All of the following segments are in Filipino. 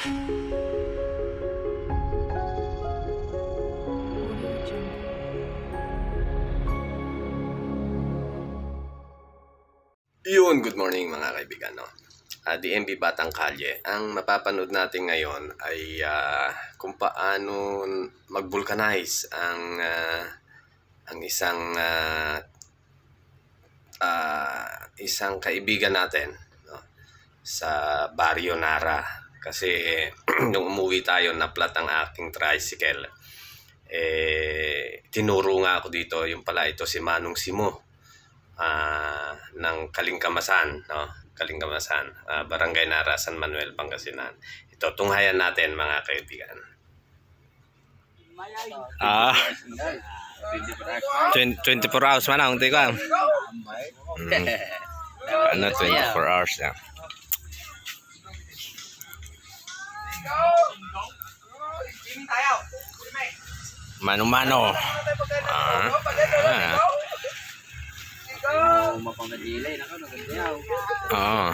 Yun, good morning mga kaibigan. No? DMB Batang Kalye. Ang mapapanood natin ngayon ay kung paano mag-vulcanize ang isang kaibigan natin, no? Sa Barrio Nara. Kasi nung umuwi tayo, na-flat ang aking tricycle. Tinuro nga ako dito, yung pala ito si Manong Simo. Ng Kalingkamasan, no? Kalingkamasan, Barangay Nara, San Manuel, Pangasinan. Ito, tunghayan natin mga kaibigan. 24 hours man ang tika. 24 hours na. Mano-mano. Mapamadilay na ka, nagandyaw. Oo.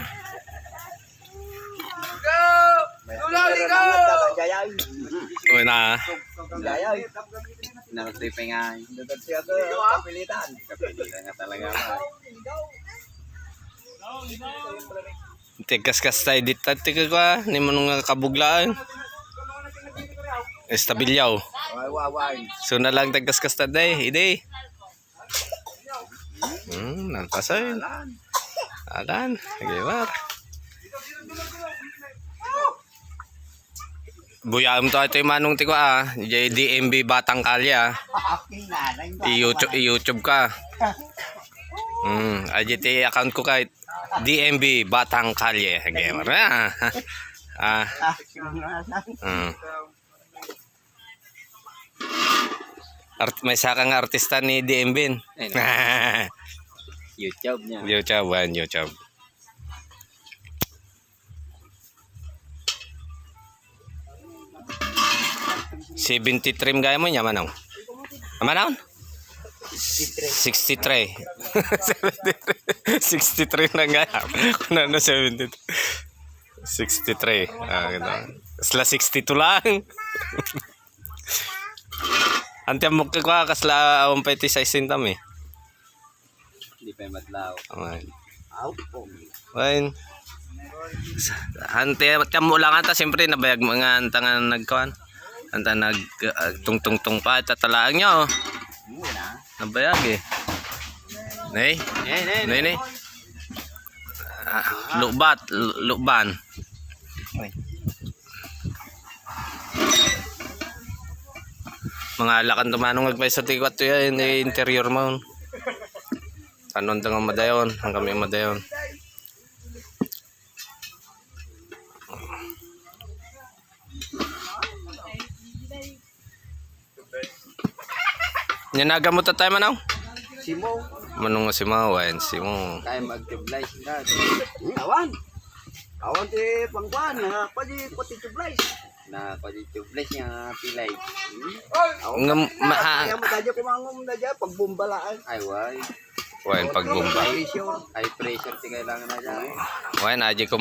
Uy na. Nakatipay nga. Kapilitan. Kapilitan nga talaga. Tigas-kas tayo dito. Tiga ko ni mo nung kabuglaan. Estabilyaw. So na lang tigas-kas tayo. Ide. Nagpasay. Alan. Nagewar. Buyam to ito yung manong tiko DMB Batang Kalye I-YouTube ka. IGT account ko kahit DMB Batang Kalye. Nagewar may sakang artista ni DMB. YouTube niya. YouTube. $70 trim gaya mo niya manong. Manong? 63. 63 na gaya. Ano 73? 63. Kasla 62 lang. Antiyan mo ka kasla 1.56 sintam eh. Hindi pa yung madlaw. Ayun. Antiyan mo lang anta. Siyempre nabayag mga antangan nagkawan. Anta nagtungtungtung pa. Tatalaang nyo. Nabayag eh. Nay. Lukban. Mga lakan tumanong magpay sa tikwat to yan, interior mo. Tanon tangang madayon, ang kami madayon. Nyanaga mo tayo manaw? Simo. Manong nga si Mawan, Simo. Kaya mag-tublize ka. Awan ti pangkuan na padi pati tublay. Na pag-tublize niya pilay. Ang Kaya madadya ko mangum dadya pagbombalaan. Ay, why? Wain pagbomba. High pressure ti kailangan na dyan. Wain aji ko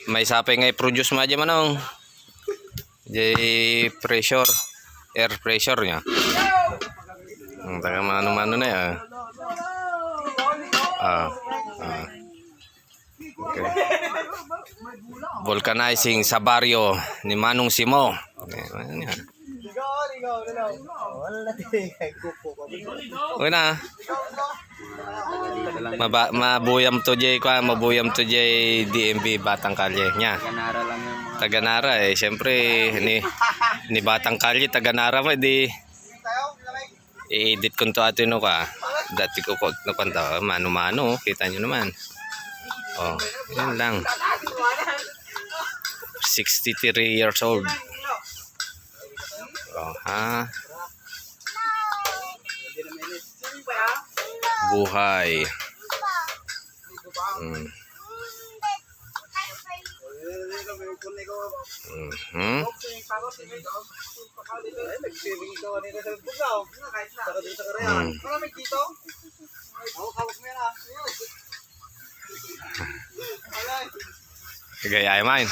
may sapay nga i-produce mo aja manong. Jay pressure, air pressure niya. Ang taga mano-mano na yan. Okay. Vulcanizing sa baryo ni Manong Simo. Okay na. Mabuyam to jay DMB Batang Kalye nya. Taganara lang yung mga... Taganara syempre ni Batang Kalye Taganara pa di i-edit ko to ato no ka. Dati ko no kanta mano-mano kita niyo naman. Yan lang. 63 years old. Buhay. Gaya main.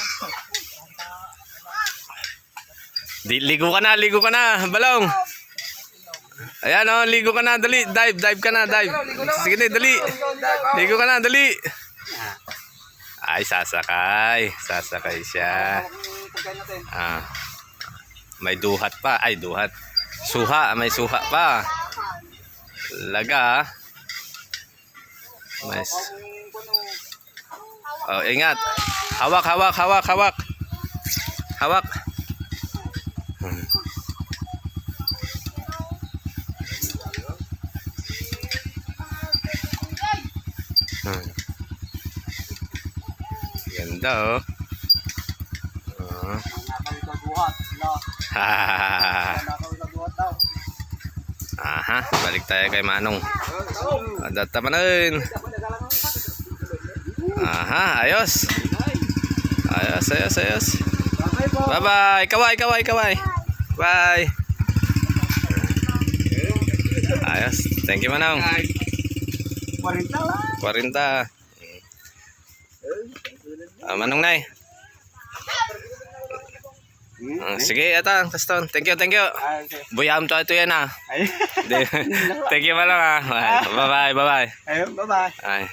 Ligo ka na, balong. Ayan oh, ligo ka na, dali. Dive ka na, dive. Sige na, dali. Ligo ka na, dali. Ay, sasakay. Sasakay siya. Ah. May duhat pa. Ay, duhat. Suha, may suha pa. Laga. Mas. Oh, ingat. Hawak. Hawak. Ganda oh. Aha, balik tayo kay Manong. Adat tamanin. Aha, ayos. Ayos. Bye-bye. Kaway. Bye. Ayos. Thank you, Manong. 40 lang. 40. Manong Nay. Sige, ata. Taston. Thank you. Buyam to ito yan ah. Ay. Thank you, Manong ah. Bye-bye. Ayun, bye-bye. Ay.